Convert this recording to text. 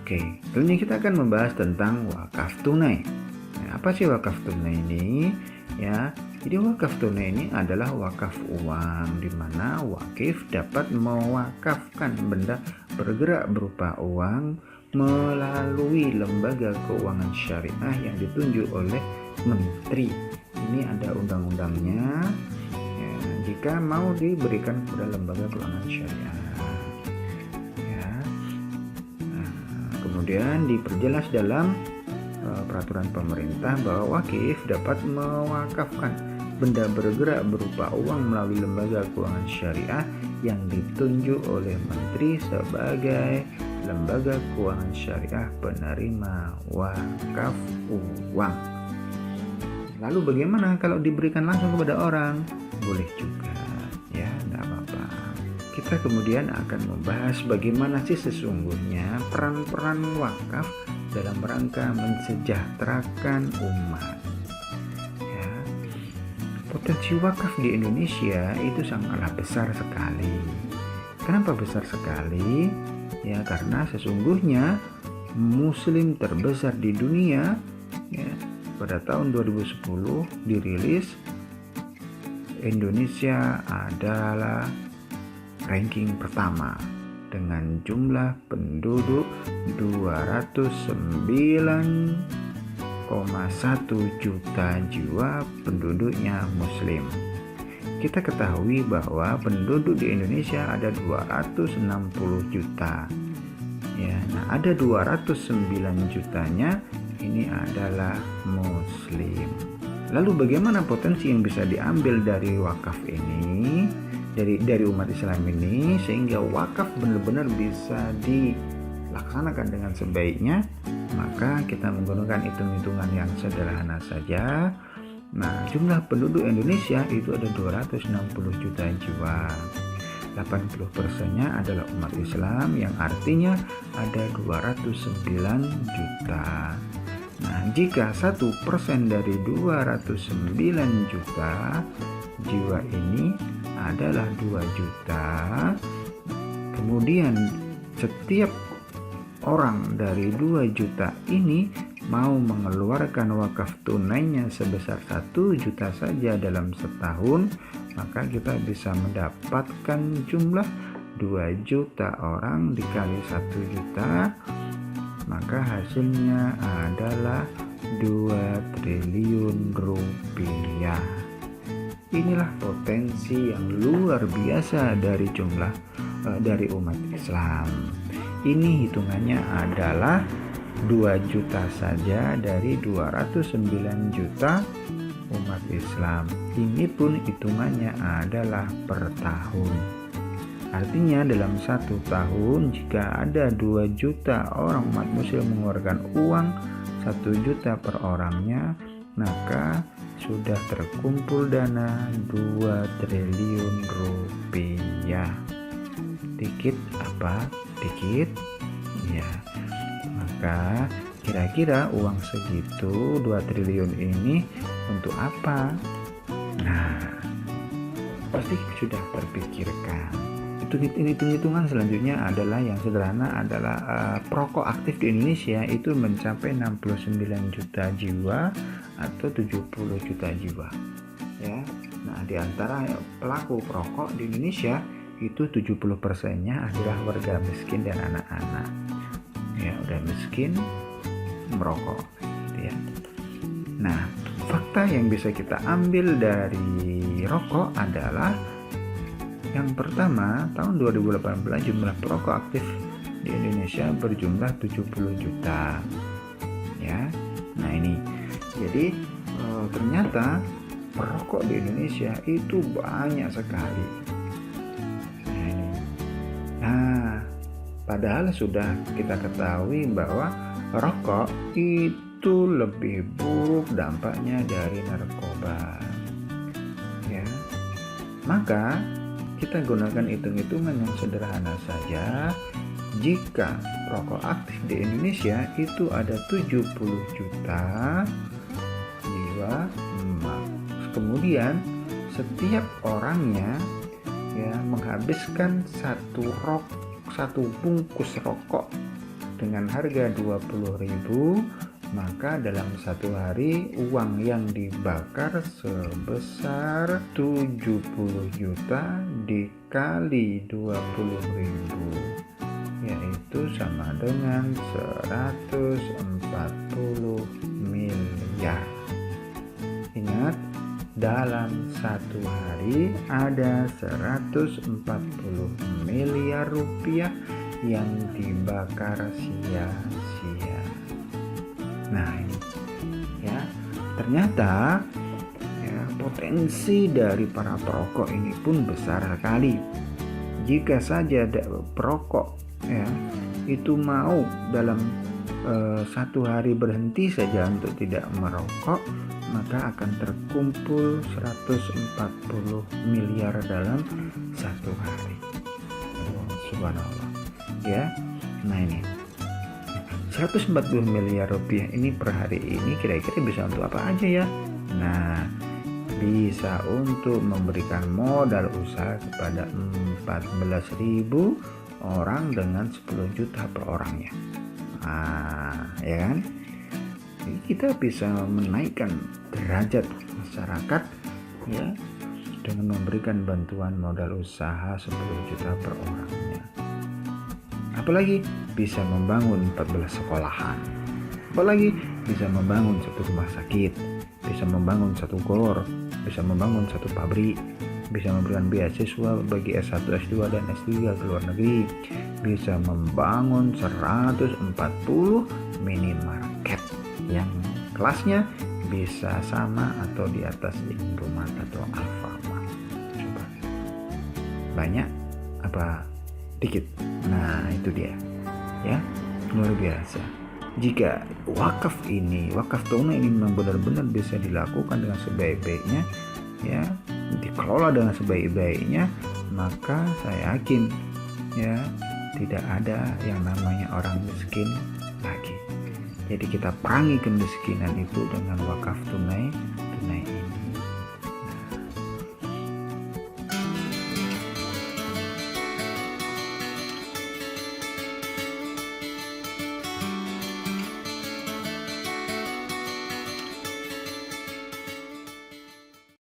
Oke, kali ini kita akan membahas tentang wakaf tunai. Nah, apa sih wakaf tunai ini? Ya, jadi wakaf tunai ini adalah wakaf uang di mana wakif dapat mewakafkan benda bergerak berupa uang melalui lembaga keuangan syariah yang ditunjuk oleh menteri. Ini ada undang-undangnya. Ya, jika mau diberikan kepada lembaga keuangan syariah. Kemudian diperjelas dalam peraturan pemerintah bahwa wakif dapat mewakafkan benda bergerak berupa uang melalui lembaga keuangan syariah yang ditunjuk oleh menteri sebagai lembaga keuangan syariah penerima wakaf uang. Lalu bagaimana kalau diberikan langsung kepada orang? Boleh juga, ya, tidak apa-apa. Kita kemudian akan membahas bagaimana sih sesungguhnya peran-peran wakaf dalam rangka mensejahterakan umat. Ya, potensi wakaf di Indonesia itu sangatlah besar sekali. Kenapa besar sekali? Ya, karena sesungguhnya Muslim terbesar di dunia, ya, pada tahun 2010 dirilis Indonesia adalah ranking pertama dengan jumlah penduduk 209,1 juta jiwa penduduknya Muslim. Kita ketahui bahwa penduduk di Indonesia ada 260 juta. Ya, nah ada 209 jutanya ini adalah Muslim. Lalu bagaimana potensi yang bisa diambil dari wakaf ini? Dari umat Islam ini sehingga wakaf benar-benar bisa dilaksanakan dengan sebaiknya, maka kita menggunakan hitung-hitungan yang sederhana saja. Nah, jumlah penduduk Indonesia itu ada 260 juta jiwa. 80%-nya adalah umat Islam yang artinya ada 209 juta. Nah, jika 1% dari 209 juta jiwa ini adalah 2 juta, kemudian setiap orang dari 2 juta ini mau mengeluarkan wakaf tunainya sebesar 1 juta saja dalam setahun, maka kita bisa mendapatkan jumlah 2 juta orang dikali 1 juta, maka hasilnya adalah 2 triliun rupiah. Inilah potensi yang luar biasa dari umat Islam. Ini hitungannya adalah 2 juta saja dari 209 juta umat Islam. Ini pun hitungannya adalah per tahun. Artinya dalam 1 tahun jika ada 2 juta orang umat Muslim mengeluarkan uang 1 juta per orangnya, maka sudah terkumpul dana 2 triliun rupiah. Dikit apa? Dikit? Ya. Maka kira-kira uang segitu 2 triliun ini untuk apa? Nah, pasti sudah terpikirkan. Hitung-hitungan selanjutnya adalah yang sederhana adalah perokok aktif di Indonesia itu mencapai 69 juta jiwa atau 70 juta jiwa. Ya. Nah, di antara pelaku perokok di Indonesia itu 70%-nya adalah warga miskin dan anak-anak. Ya, udah miskin merokok, gitu ya. Nah, fakta yang bisa kita ambil dari rokok adalah yang pertama, tahun 2018 jumlah perokok aktif di Indonesia berjumlah 70 juta. Ya. Nah, ini. Jadi ternyata perokok di Indonesia itu banyak sekali. Nah, padahal sudah kita ketahui bahwa rokok itu lebih buruk dampaknya dari narkoba. Ya. Maka kita gunakan hitung-hitungan yang sederhana saja. Jika rokok aktif di Indonesia itu ada 70 juta jiwa, kemudian setiap orangnya ya menghabiskan satu bungkus rokok dengan harga 20.000, maka dalam satu hari uang yang dibakar sebesar 70 juta dikali 20.000, yaitu sama dengan 140 miliar. Ingat, dalam satu hari ada 140 miliar rupiah yang dibakar sia-sia. Nah ini ya, ternyata ya, potensi dari para perokok ini pun besar sekali. Jika saja perokok ya itu mau dalam satu hari berhenti saja untuk tidak merokok, maka akan terkumpul 140 miliar dalam satu hari. Subhanallah ya. Nah ini 140 miliar rupiah ini per hari ini kira-kira bisa untuk apa aja ya? Nah, bisa untuk memberikan modal usaha kepada 14.000 orang dengan 10 juta per orangnya. Ya kan? Jadi kita bisa menaikkan derajat masyarakat ya dengan memberikan bantuan modal usaha 10 juta per orangnya. Apalagi bisa membangun 14 sekolahan, apalagi bisa membangun satu rumah sakit, bisa membangun satu gor, bisa membangun satu pabrik, bisa memberikan beasiswa bagi S1, S2 dan S3 ke luar negeri, bisa membangun 140 minimarket yang kelasnya bisa sama atau di atas Indomaret atau Alfamart. Coba banyak apa dikit? Nah itu dia ya, luar biasa. Jika wakaf tunai ini memang benar-benar bisa dilakukan dengan sebaik-baiknya ya, dikelola dengan sebaik-baiknya, maka saya yakin ya tidak ada yang namanya orang miskin lagi. Jadi kita perangi kemiskinan itu dengan wakaf tunai